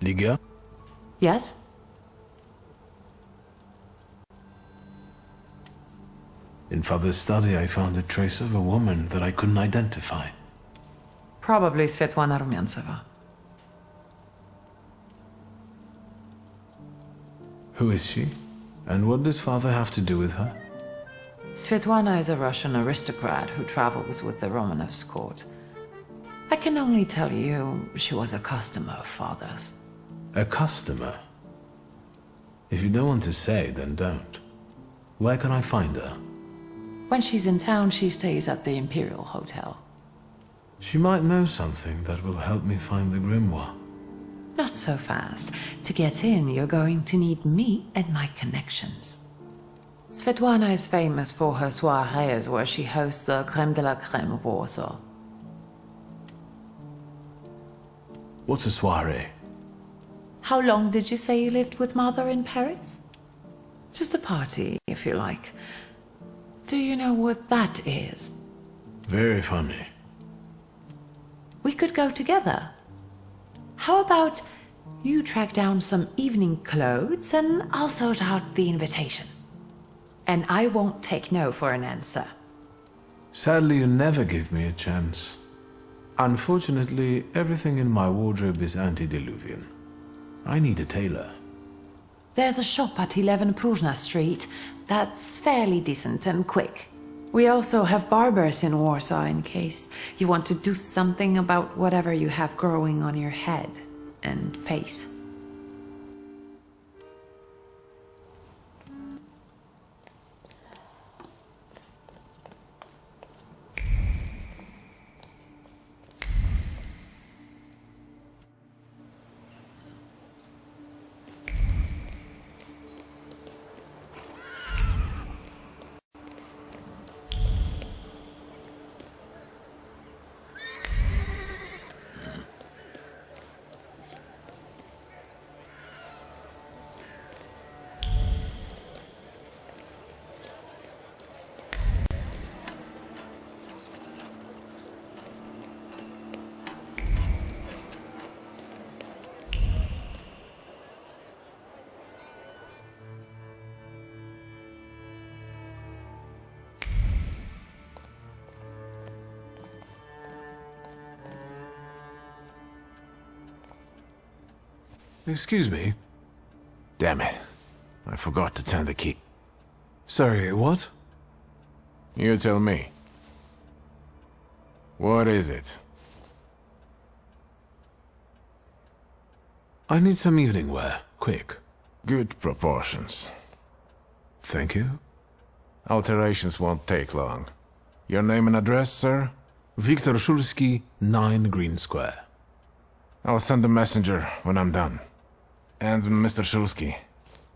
Liga? Yes? In Father's study, I found a trace of a woman that I couldn't identify. Probably Svetlana Rumyantseva. Who is she? And what did Father have to do with her? Svetlana is a Russian aristocrat who travels with the Romanovs' court. I can only tell you she was a customer of Father's. A customer? If you don't want to say, then don't. Where can I find her? When she's in town, she stays at the Imperial Hotel. She might know something that will help me find the grimoire. Not so fast. To get in, you're going to need me and my connections. Svetlana is famous for her soirees where she hosts the crème de la crème of Warsaw. What's a soiree? How long did you say you lived with Mother in Paris? Just a party, if you like. Do you know what that is? Very funny. We could go together. How about you track down some evening clothes and I'll sort out the invitation. And I won't take no for an answer. Sadly, you never give me a chance. Unfortunately, everything in my wardrobe is antediluvian. I need a tailor. There's a shop at 11 Pruzhna Street that's fairly decent and quick. We also have barbers in Warsaw in case you want to do something about whatever you have growing on your head and face. Excuse me? Damn it. I forgot to turn the key. Sorry, what? You tell me. What is it? I need some evening wear, quick. Good proportions. Thank you. Alterations won't take long. Your name and address, sir? Wiktor Szulski, 9 Green Square. I'll send a messenger when I'm done. And Mr. Szulski,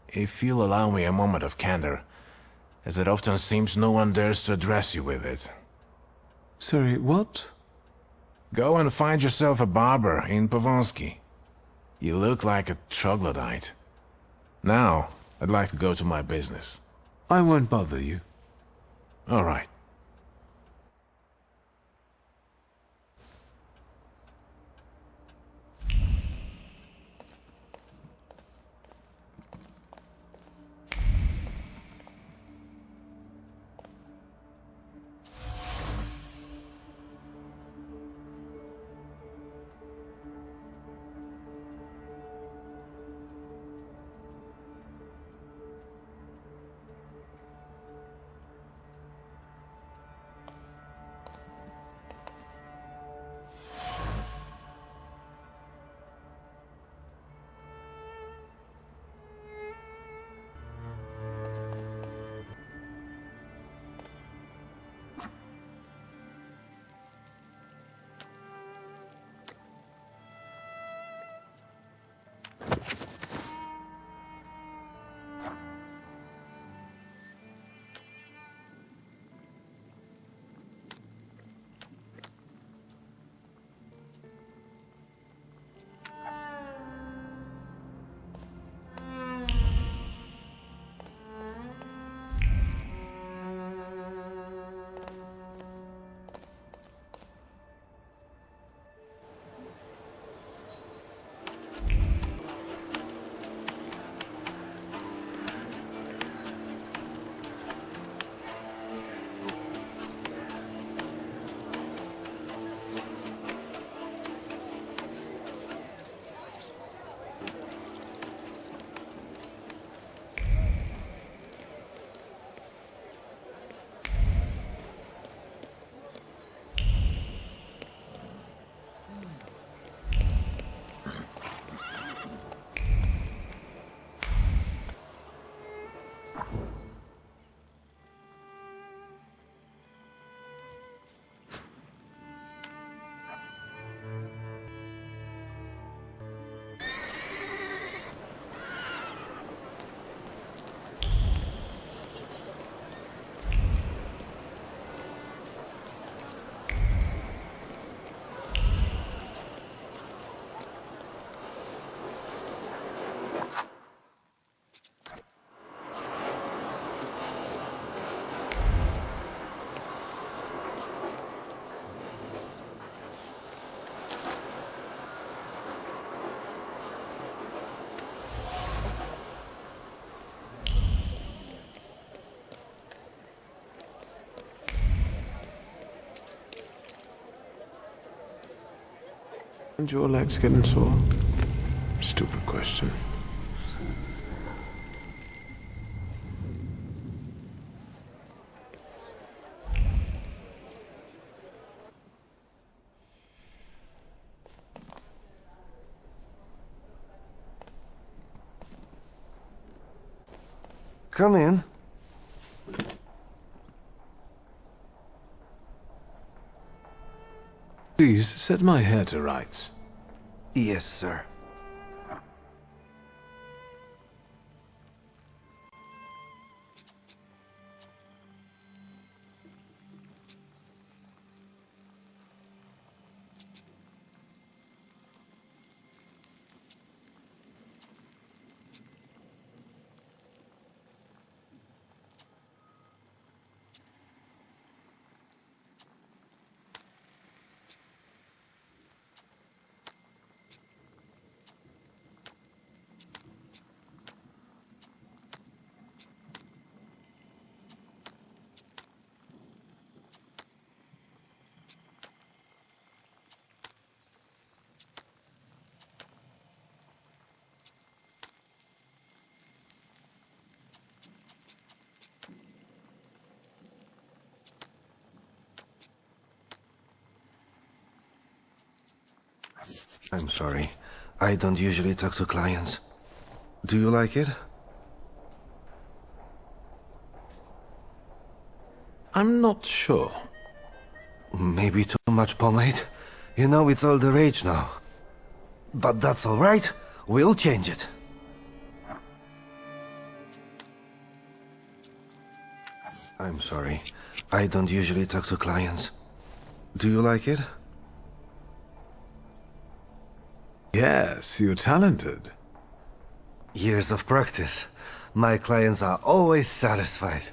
if you'll allow me a moment of candor, as it often seems no one dares to address you with it. Sorry, what? Go and find yourself a barber in Pavonsky. You look like a troglodyte. Now, I'd like to go to my business. I won't bother you. All right. And your legs getting sore? Stupid question. Come in. Please set my hair to rights. Yes, sir. I'm sorry. I don't usually talk to clients. Do you like it? I'm not sure. Maybe too much pomade? You know, it's all the rage now. But that's all right. We'll change it. I'm sorry. I don't usually talk to clients. Do you like it? Yes, you're talented. Years of practice. My clients are always satisfied.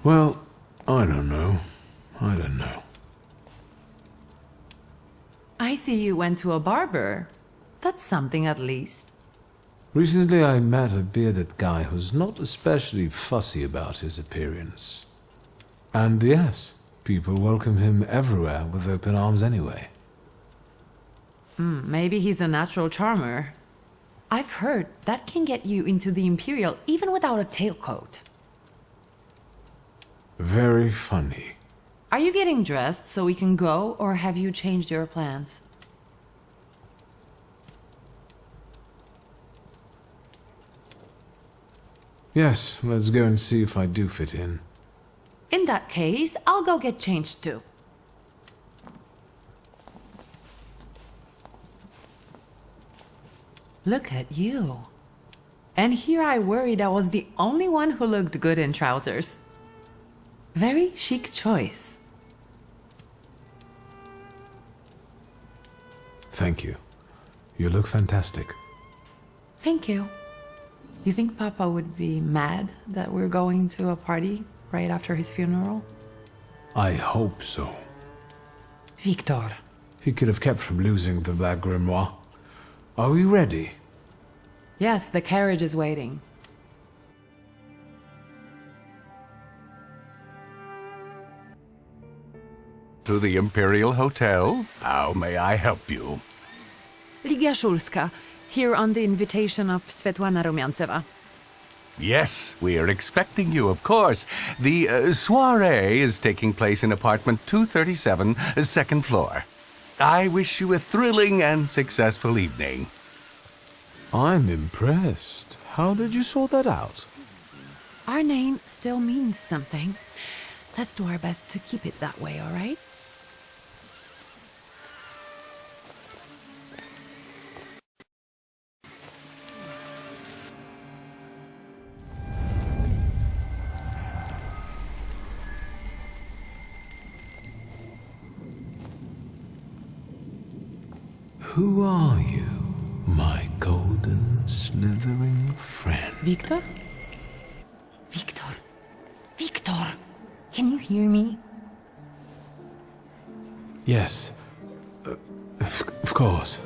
Well, I don't know. I don't know. I see you went to a barber. That's something at least. Recently I met a bearded guy who's not especially fussy about his appearance. And yes, people welcome him everywhere with open arms anyway. Maybe he's a natural charmer. I've heard that can get you into the Imperial even without a tailcoat. Very funny. Are you getting dressed so we can go, or have you changed your plans? Yes, let's go and see if I do fit in. In that case, I'll go get changed too. Look at you. And here I worried I was the only one who looked good in trousers. Very chic choice. Thank you. You look fantastic. Thank you. You think Papa would be mad that we're going to a party right after his funeral? I hope so. Wiktor. He could have kept from losing the Black Grimoire. Are we ready? Yes, the carriage is waiting. To the Imperial Hotel. How may I help you? Ligia Szulska, here on the invitation of Svetlana Rumiantseva. Yes, we are expecting you, of course. The soiree is taking place in apartment 237, second floor. I wish you a thrilling and successful evening. I'm impressed. How did you sort that out? Our name still means something. Let's do our best to keep it that way, all right? Who are you, my golden slithering friend? Wiktor? Wiktor! Wiktor! Can you hear me? Yes. Of course.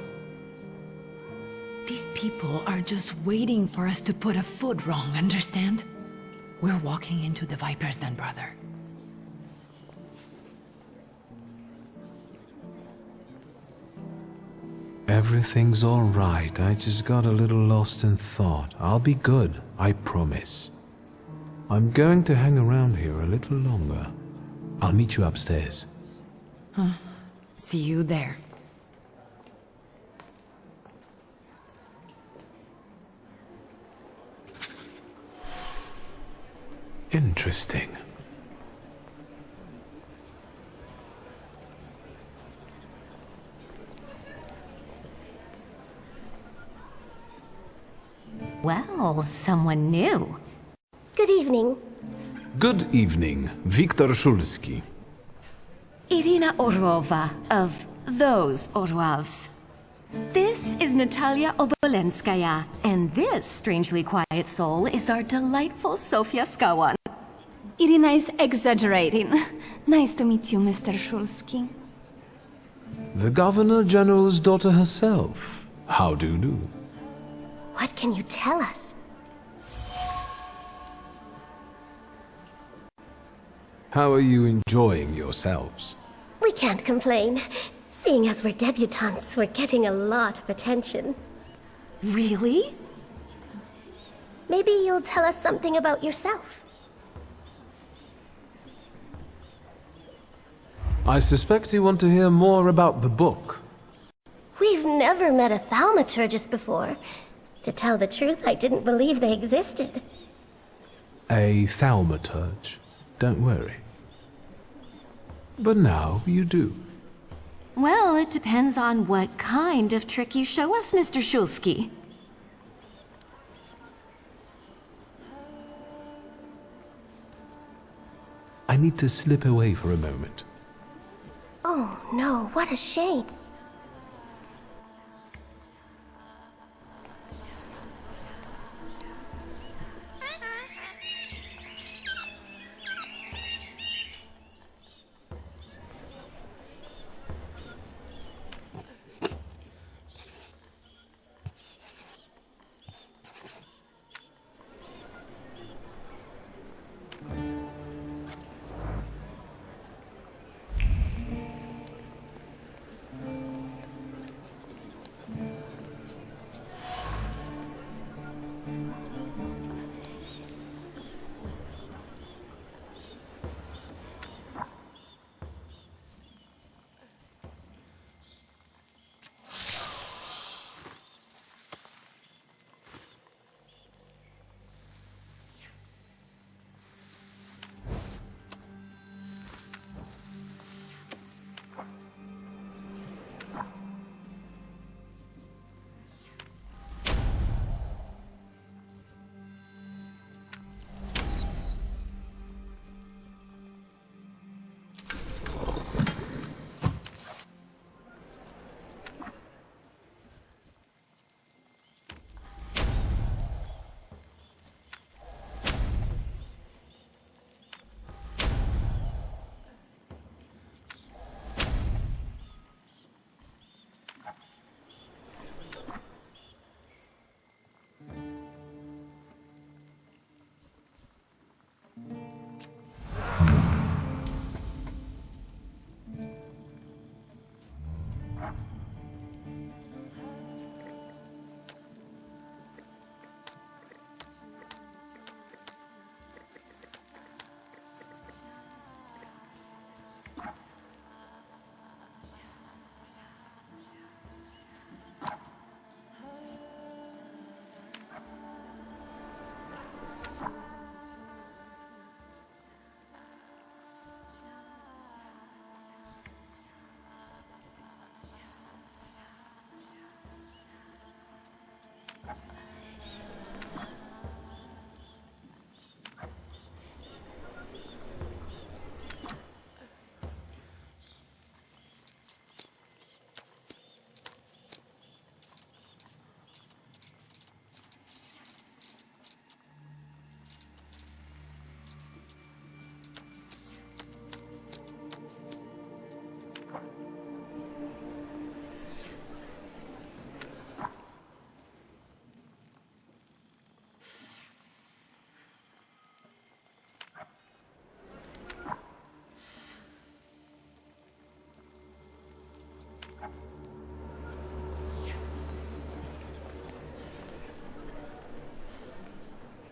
These people are just waiting for us to put a foot wrong, understand? We're walking into the Viper's Den, brother. Everything's all right. I just got a little lost in thought. I'll be good, I promise. I'm going to hang around here a little longer. I'll meet you upstairs. See you there. Interesting. Well, someone new. Good evening. Good evening, Wiktor Szulski. Irina Orlova of those Orlovs. This is Natalia Obolenskaya, and this strangely quiet soul is our delightful Sofia Skawan. Irina is exaggerating. Nice to meet you, Mr. Szulski. The Governor General's daughter herself. How do you do? What can you tell us? How are you enjoying yourselves? We can't complain. Seeing as we're debutantes, we're getting a lot of attention. Really? Maybe you'll tell us something about yourself. I suspect you want to hear more about the book. We've never met a thaumaturgist before. To tell the truth, I didn't believe they existed. A thaumaturge. Don't worry. But now you do. Well, it depends on what kind of trick you show us, Mr. Szulski. I need to slip away for a moment. Oh no, what a shame.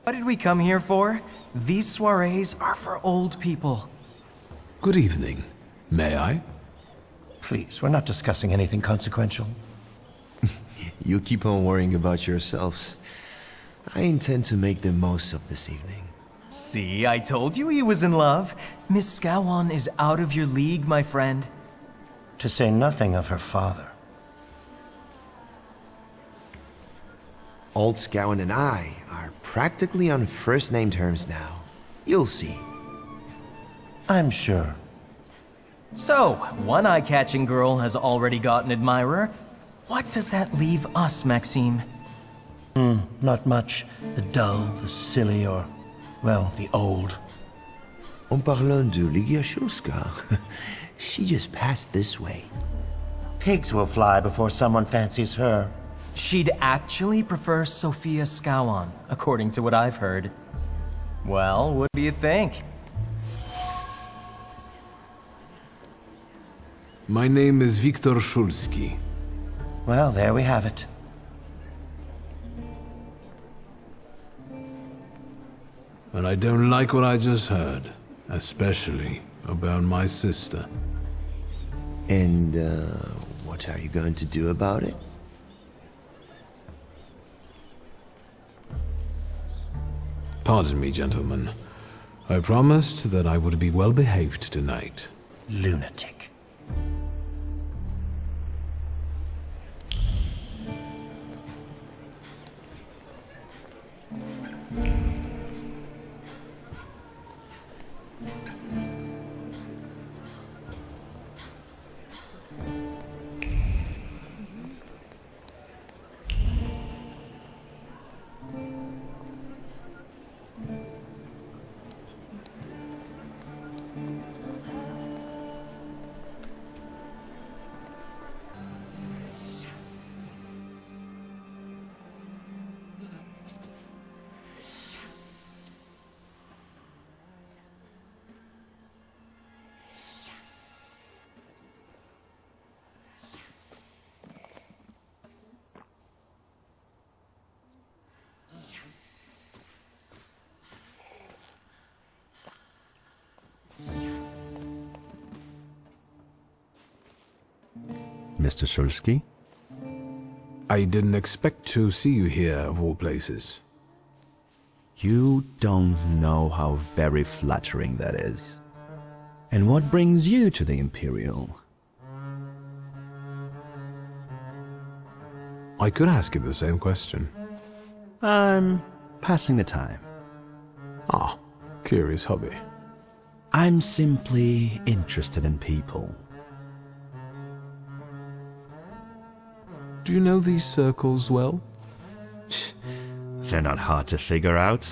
What did we come here for? These soirees are for old people. Good evening. May I? Please, we're not discussing anything consequential. You keep on worrying about yourselves. I intend to make the most of this evening. See, I told you he was in love. Miss Scowan is out of your league, my friend. To say nothing of her father. Old Scowan and I are practically on first-name terms now. You'll see. I'm sure. So, one eye-catching girl has already got an admirer. What does that leave us, Maxime? Not much. The dull, the silly, or, well, the old. En parlant de Wiktor Szulski, she just passed this way. Pigs will fly before someone fancies her. She'd actually prefer Sophia Scowan, according to what I've heard. Well, what do you think? My name is Wiktor Szulski. Well, there we have it. And I don't like what I just heard, especially about my sister. And, what are you going to do about it? Pardon me, gentlemen. I promised that I would be well behaved tonight. Lunatic. Mr. Szulski? I didn't expect to see you here, of all places. You don't know how very flattering that is. And what brings you to the Imperial? I could ask you the same question. I'm passing the time. Ah, curious hobby. I'm simply interested in people. Do you know these circles well? They're not hard to figure out.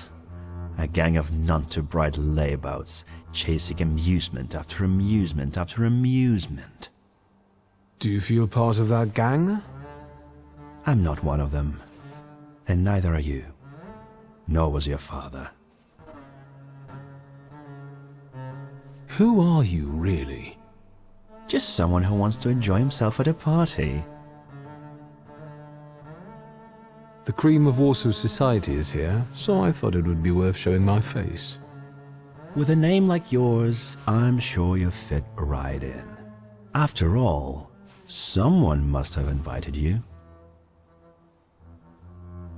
A gang of none-too-bright layabouts, chasing amusement after amusement after amusement. Do you feel part of that gang? I'm not one of them. And neither are you. Nor was your father. Who are you, really? Just someone who wants to enjoy himself at a party. The cream of Warsaw society is here, so I thought it would be worth showing my face. With a name like yours, I'm sure you fit right in. After all, someone must have invited you.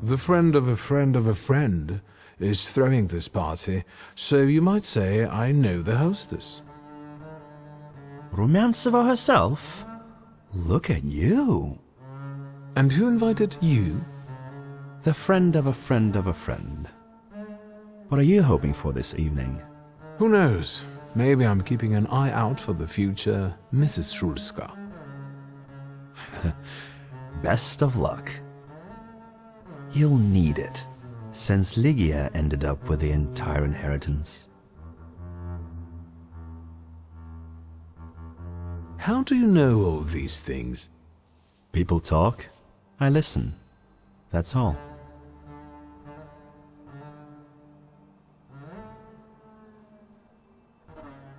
The friend of a friend of a friend is throwing this party, so you might say I know the hostess. Rumiantseva herself? Look at you. And who invited you? The friend of a friend of a friend. What are you hoping for this evening? Who knows? Maybe I'm keeping an eye out for the future Mrs. Szulska. Best of luck. You'll need it, since Ligia ended up with the entire inheritance. How do you know all these things? People talk, I listen. That's all.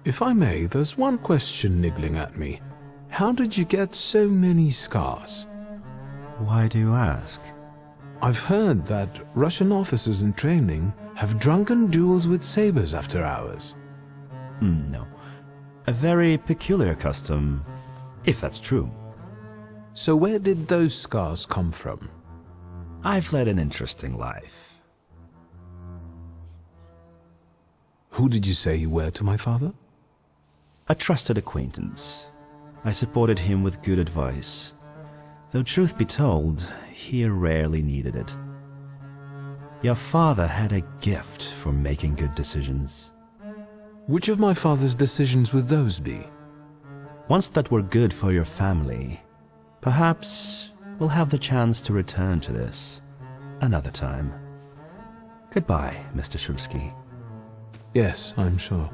If I may, there's one question niggling at me. How did you get so many scars? Why do you ask? I've heard that Russian officers in training Have drunken duels with sabers after hours? No. A very peculiar custom, if that's true. So where did those scars come from? I've led an interesting life. Who did you say you were to my father? A trusted acquaintance. I supported him with good advice. Though truth be told, he rarely needed it. Your father had a gift for making good decisions. Which of my father's decisions would those be? Ones that were good for your family. Perhaps we'll have the chance to return to this another time. Goodbye, Mr. Szulski. Yes, I'm sure.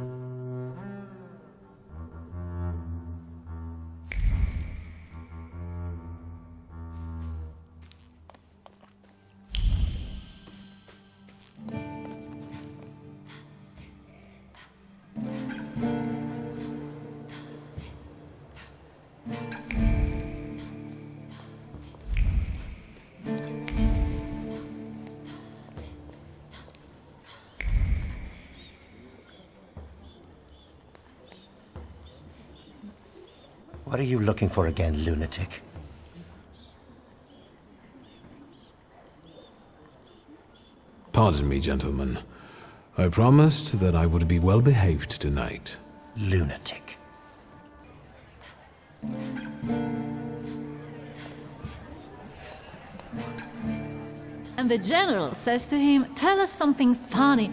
What are you looking for again, lunatic? Pardon me, gentlemen. I promised that I would be well behaved tonight. Lunatic. And the general says to him, "Tell us something funny."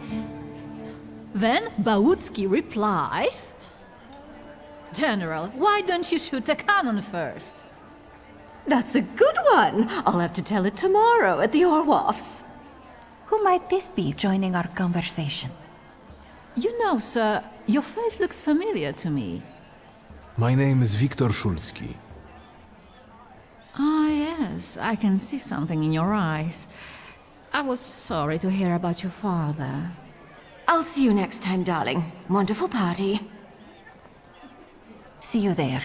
Then Bautski replies, "General, why don't you shoot a cannon first?" That's a good one. I'll have to tell it tomorrow at the Orloffs. Who might this be joining our conversation? You know, sir, your face looks familiar to me. My name is Wiktor Szulski. Ah, yes, I can see something in your eyes. I was sorry to hear about your father. I'll see you next time, darling. Wonderful party. See you there.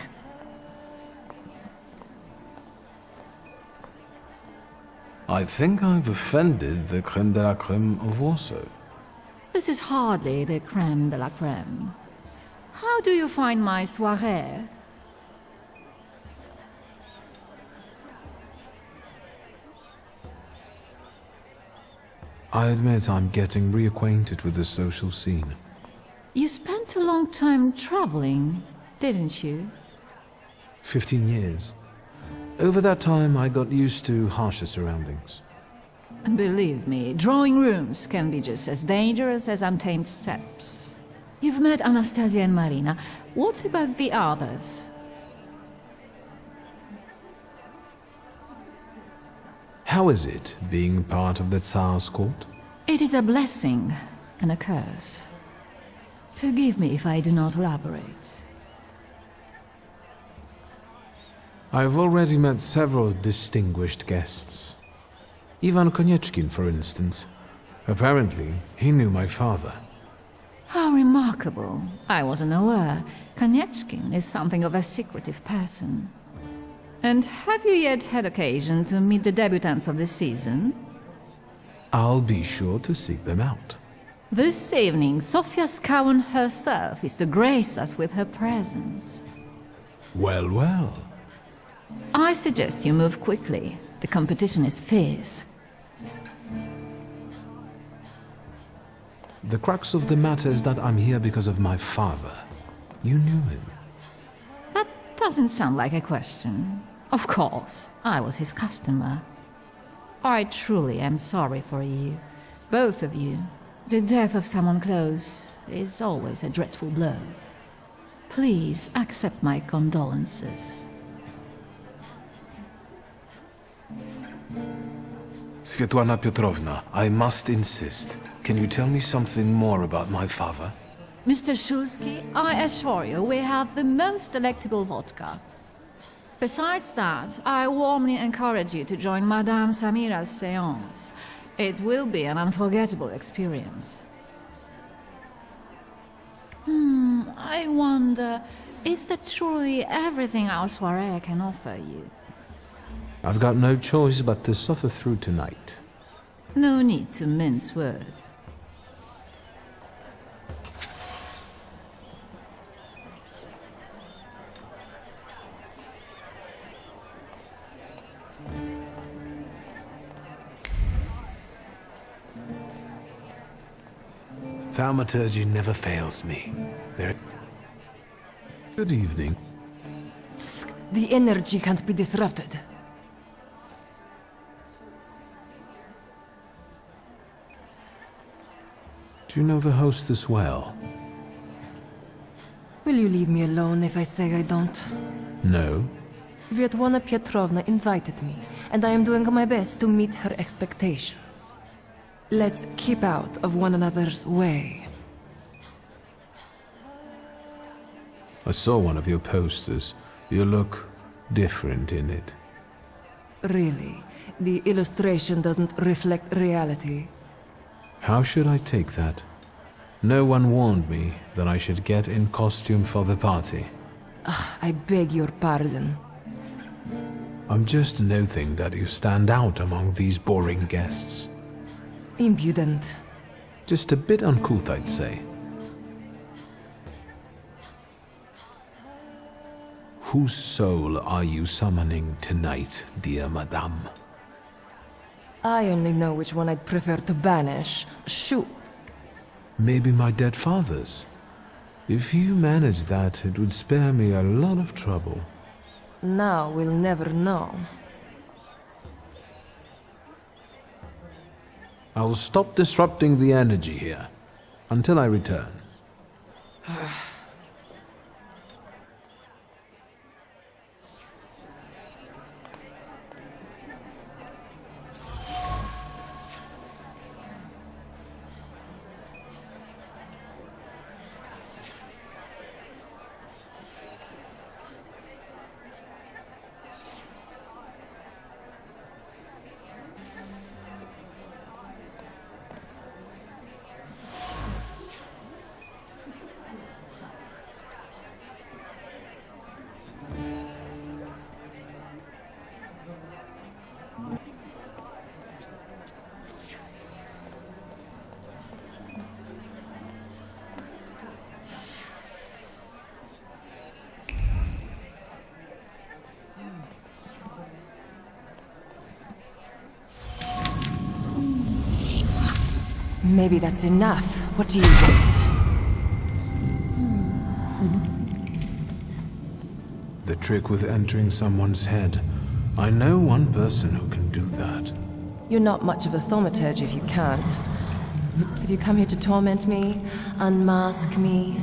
I think I've offended the creme de la creme of Warsaw. This is hardly the creme de la creme. How do you find my soirée? I admit I'm getting reacquainted with the social scene. You spent a long time traveling, didn't you? 15 years. Over that time, I got used to harsher surroundings. And believe me, drawing rooms can be just as dangerous as untamed steppes. You've met Anastasia and Marina. What about the others? How is it, being part of the Tsar's court? It is a blessing and a curse. Forgive me if I do not elaborate. I've already met several distinguished guests. Ivan Konieczkin, for instance. Apparently, he knew my father. How remarkable. I wasn't aware. Konieczkin is something of a secretive person. And have you yet had occasion to meet the debutants of the season? I'll be sure to seek them out. This evening, Sofia Skowan herself is to grace us with her presence. Well, well. I suggest you move quickly. The competition is fierce. The crux of the matter is that I'm here because of my father. You knew him. That doesn't sound like a question. Of course, I was his customer. I truly am sorry for you, both of you. The death of someone close is always a dreadful blow. Please accept my condolences. Svetlana Petrovna, I must insist. Can you tell me something more about my father? Mr. Szulski, I assure you we have the most delectable vodka. Besides that, I warmly encourage you to join Madame Samira's séance. It will be an unforgettable experience. I wonder, is that truly everything our soirée can offer you? I've got no choice but to suffer through tonight. No need to mince words. Thaumaturgy never fails me. There. Good evening. The energy can't be disrupted. Do you know the hostess well? Will you leave me alone if I say I don't? No. Svetlana Petrovna invited me, and I am doing my best to meet her expectations. Let's keep out of one another's way. I saw one of your posters. You look different in it. Really, the illustration doesn't reflect reality. How should I take that? No one warned me that I should get in costume for the party. I beg your pardon. I'm just noting that you stand out among these boring guests. Impudent. Just a bit uncouth, I'd say. Whose soul are you summoning tonight, dear madame? I only know which one I'd prefer to banish. Shoot. Maybe my dead father's. If you manage that, it would spare me a lot of trouble. Now we'll never know. I will stop disrupting the energy here until I return. Maybe that's enough. What do you want? The trick with entering someone's head. I know one person who can do that. You're not much of a thaumaturge if you can't. Have you come here to torment me? Unmask me?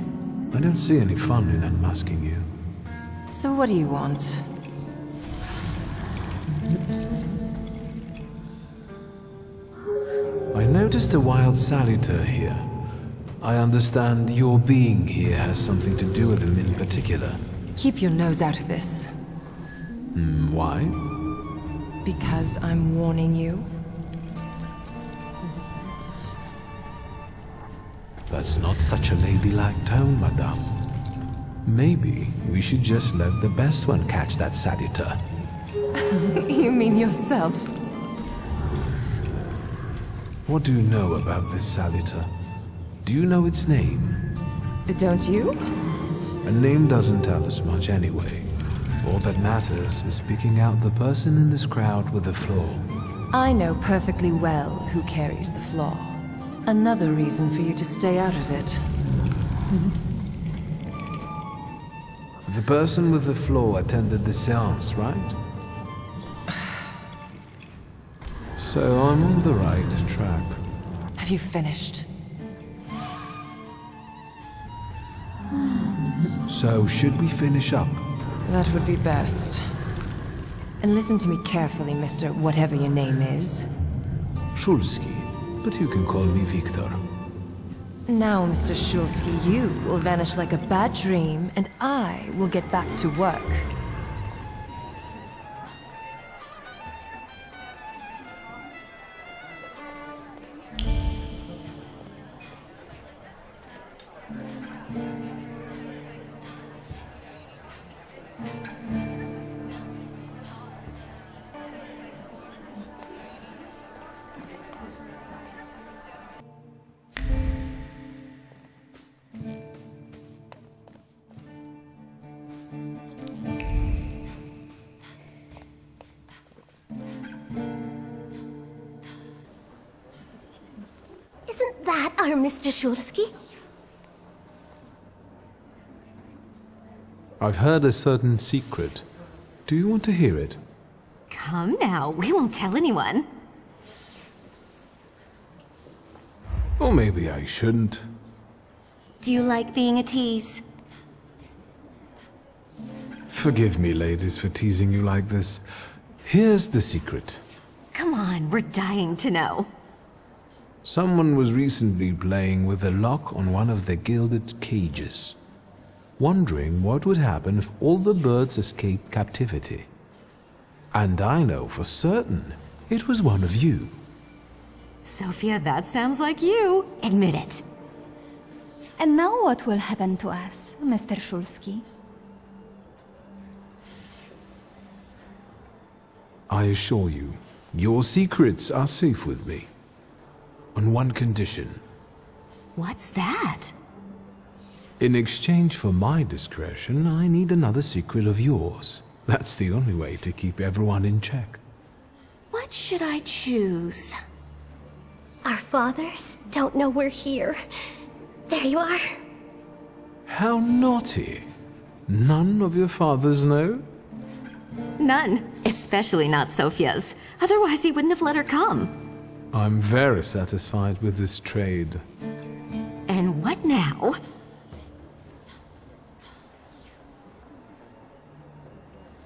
I don't see any fun in unmasking you. So what do you want? I noticed a wild salutor here. I understand your being here has something to do with him in particular. Keep your nose out of this. Why? Because I'm warning you. That's not such a ladylike tone, madame. Maybe we should just let the best one catch that salutor. You mean yourself? What do you know about this salutor? Do you know its name? Don't you? A name doesn't tell us much anyway. All that matters is picking out the person in this crowd with the flaw. I know perfectly well who carries the flaw. Another reason for you to stay out of it. The person with the flaw attended the seance, right? So I'm on the right track. Have you finished? So should we finish up? That would be best. And listen to me carefully, Mr. Whatever your name is. Szulski, but you can call me Wiktor. Now, Mr. Szulski, you will vanish like a bad dream, and I will get back to work. Our Mr. Szulski? I've heard a certain secret. Do you want to hear it? Come now, we won't tell anyone. Or maybe I shouldn't. Do you like being a tease? Forgive me, ladies, for teasing you like this. Here's the secret. Come on, we're dying to know. Someone was recently playing with a lock on one of the gilded cages, wondering what would happen if all the birds escaped captivity. And I know for certain it was one of you. Sophia, that sounds like you. Admit it. And now what will happen to us, Mr. Szulski? I assure you, your secrets are safe with me. On one condition. What's that? In exchange for my discretion, I need another secret of yours. That's the only way to keep everyone in check. What should I choose? Our fathers don't know we're here. There you are. How naughty. None of your fathers know? None. Especially not Sophia's. Otherwise he wouldn't have let her come. I'm very satisfied with this trade. And what now?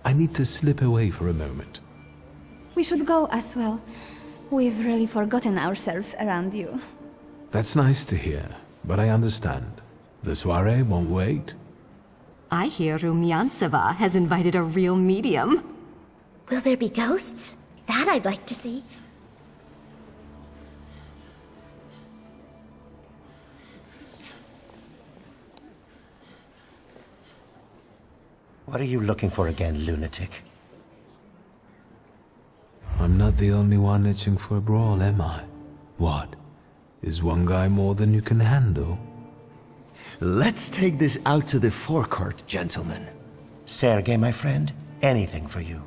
I need to slip away for a moment. We should go as well. We've really forgotten ourselves around you. That's nice to hear, but I understand. The soiree won't wait. I hear Rumyantseva has invited a real medium. Will there be ghosts? That I'd like to see. What are you looking for again, lunatic? I'm not the only one itching for a brawl, am I? What? Is one guy more than you can handle? Let's take this out to the forecourt, gentlemen. Sergei, my friend, anything for you.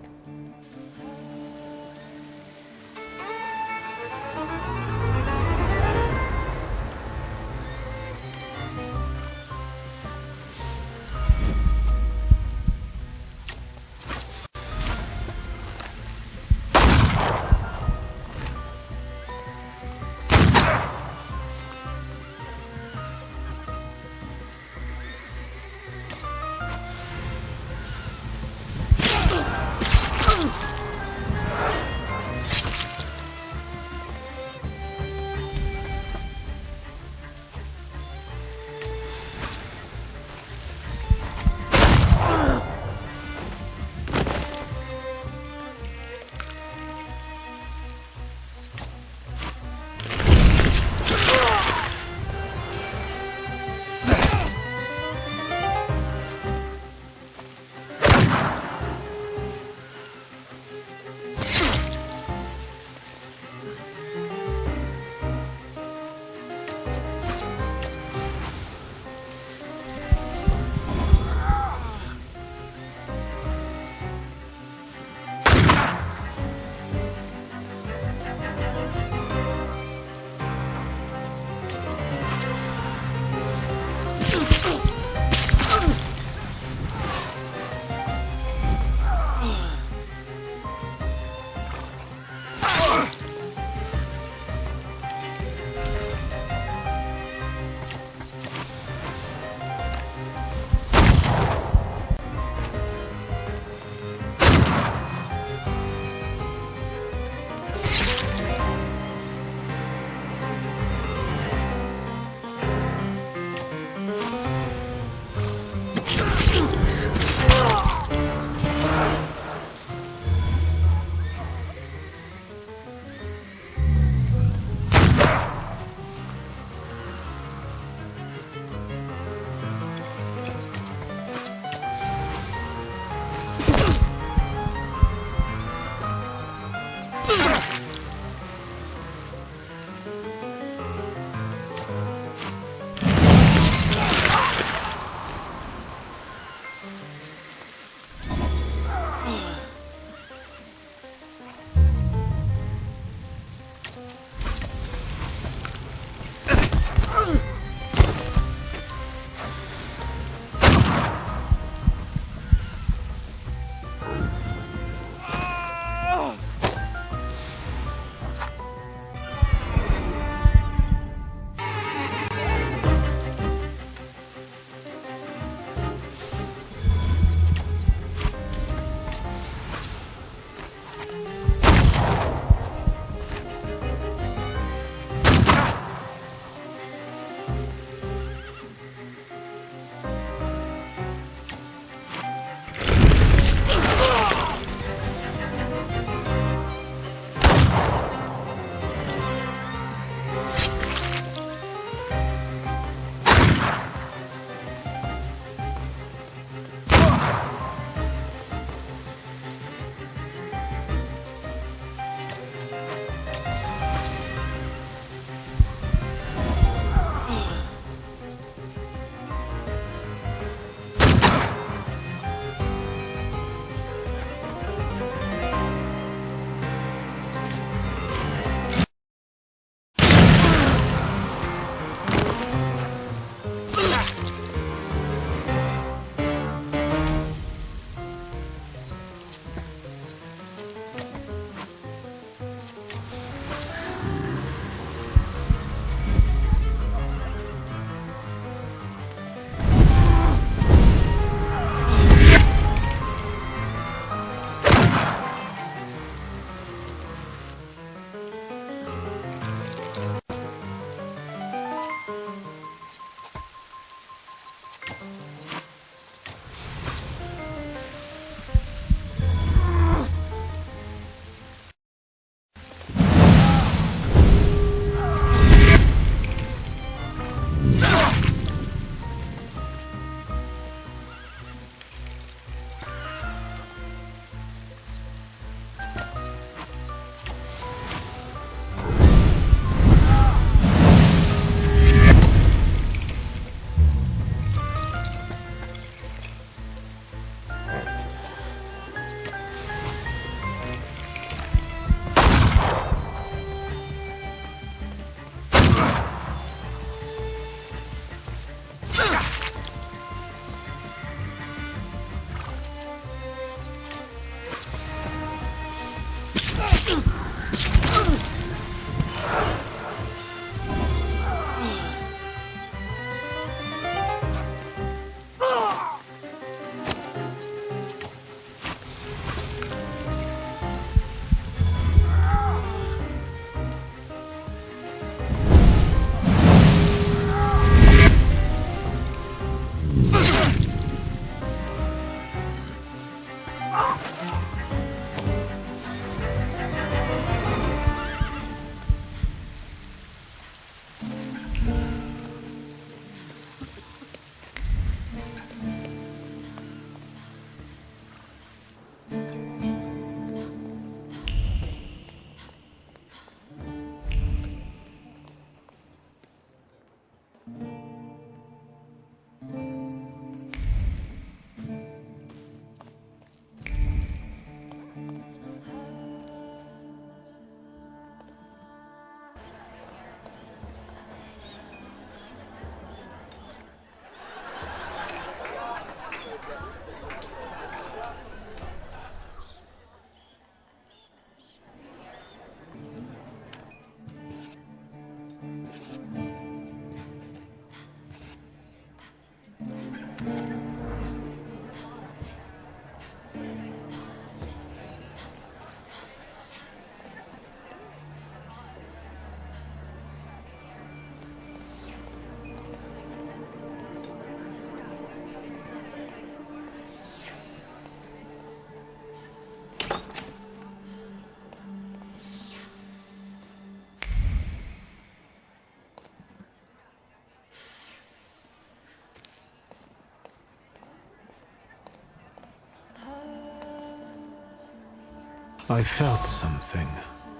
I felt something.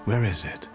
Where is it?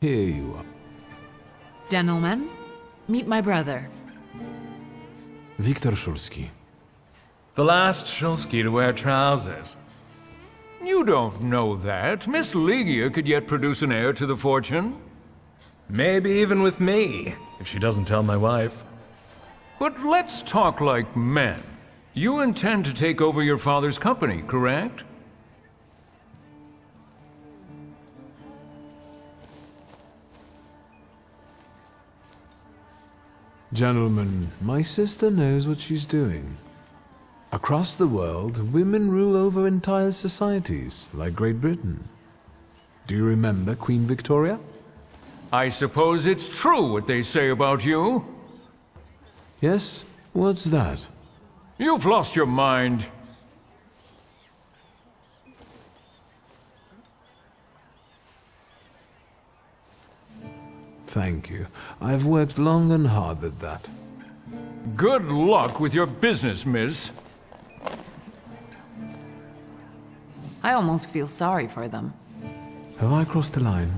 Here you are. Gentlemen, meet my brother. Wiktor Szulski. The last Szulski to wear trousers. You don't know that. Miss Ligia could yet produce an heir to the fortune. Maybe even with me, if she doesn't tell my wife. But let's talk like men. You intend to take over your father's company, correct? Gentlemen, my sister knows what she's doing. Across the world, women rule over entire societies, like Great Britain. Do you remember Queen Victoria? I suppose it's true what they say about you. Yes? What's that? You've lost your mind. Thank you. I've worked long and hard at that. Good luck with your business, miss. I almost feel sorry for them. Have I crossed the line?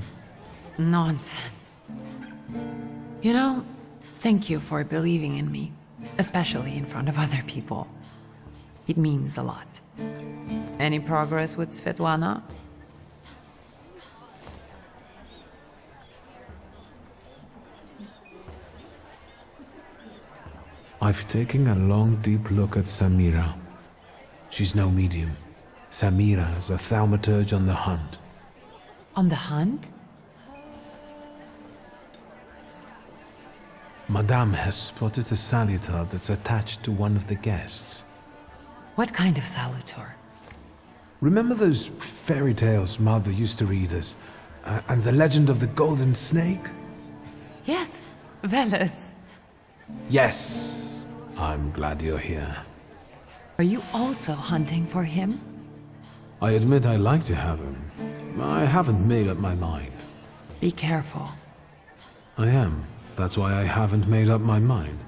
Nonsense. You know, thank you for believing in me, especially in front of other people. It means a lot. Any progress with Svetlana? I've taken a long, deep look at Samira. She's no medium. Samira is a thaumaturge on the hunt. On the hunt? Madame has spotted a salutor that's attached to one of the guests. What kind of salutor? Remember those fairy tales Mother used to read us? And the legend of the golden snake? Yes, Veles. Yes. I'm glad you're here. Are you also hunting for him? I admit I like to have him. I haven't made up my mind. Be careful. I am. That's why I haven't made up my mind.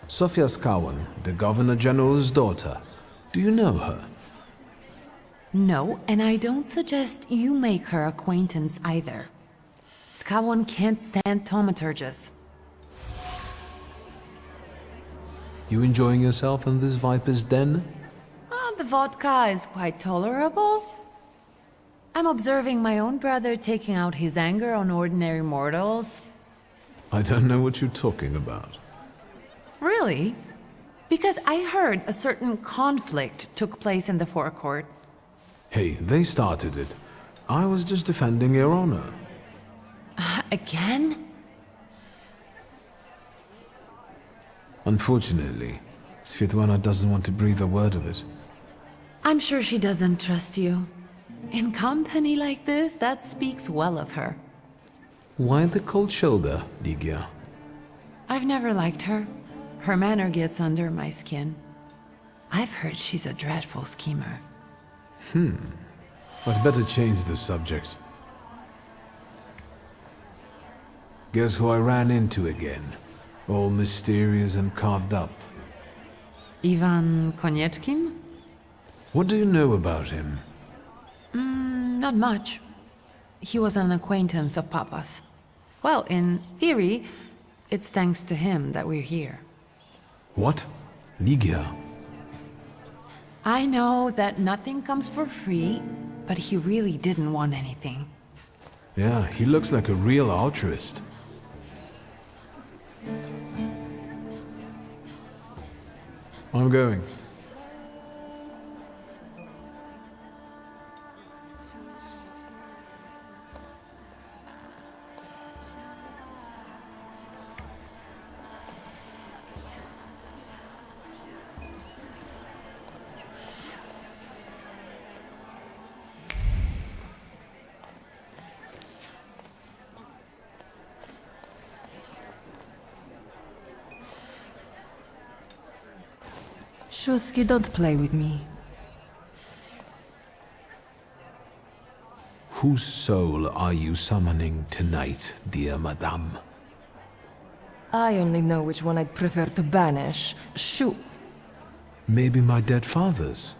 Sofia Skawan, the Governor General's daughter. Do you know her? No, and I don't suggest you make her acquaintance either. Skawan can't stand thaumaturges. You enjoying yourself in this viper's den? Oh, the vodka is quite tolerable. I'm observing my own brother taking out his anger on ordinary mortals. I don't know what you're talking about. Really? Because I heard a certain conflict took place in the forecourt. Hey, they started it. I was just defending your honor. Again? Unfortunately, Svetlana doesn't want to breathe a word of it. I'm sure she doesn't trust you. In company like this, that speaks well of her. Why the cold shoulder, Ligia? I've never liked her. Her manner gets under my skin. I've heard she's a dreadful schemer. I'd better change the subject. Guess who I ran into again? All mysterious and carved up. Ivan Konieczkin? What do you know about him? Not much. He was an acquaintance of Papa's. Well, in theory, it's thanks to him that we're here. What? Ligia? I know that nothing comes for free, but he really didn't want anything. Yeah, he looks like a real altruist. I'm going. Szulski, don't play with me. Whose soul are you summoning tonight, dear madame? I only know which one I'd prefer to banish. Shoot! Maybe my dead father's.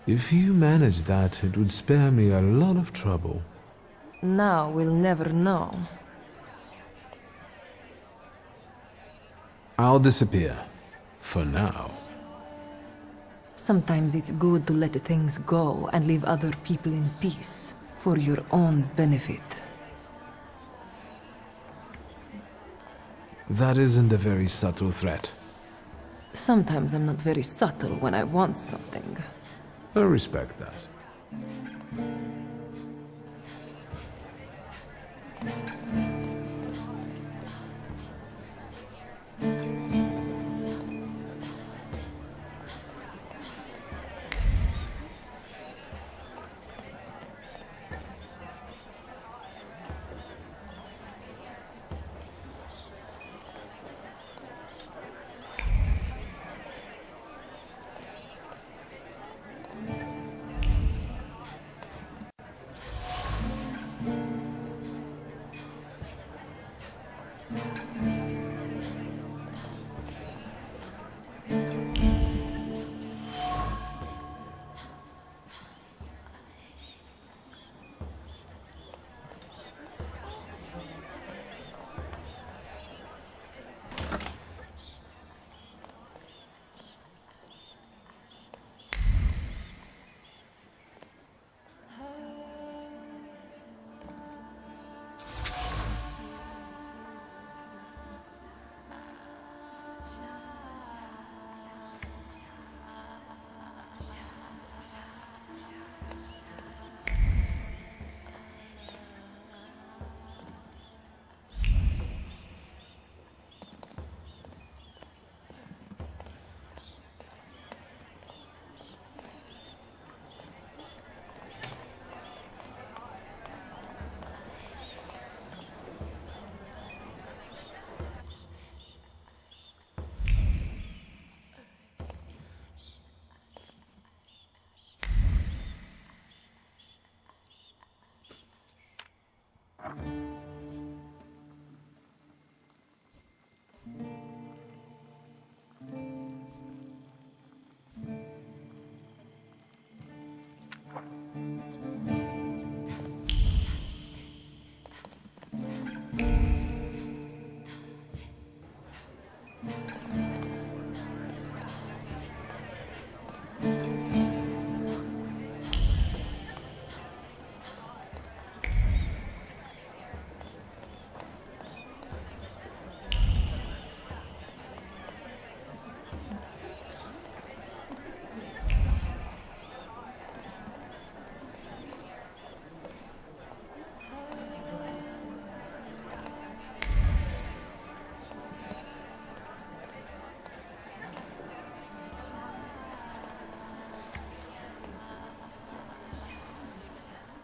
If you manage that, it would spare me a lot of trouble. Now we'll never know. I'll disappear. For now. Sometimes it's good to let things go and leave other people in peace, for your own benefit. That isn't a very subtle threat. Sometimes I'm not very subtle when I want something. I respect that.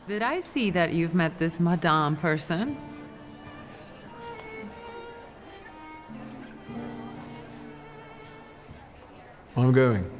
Did I see that you've met this Madame person? I'm going.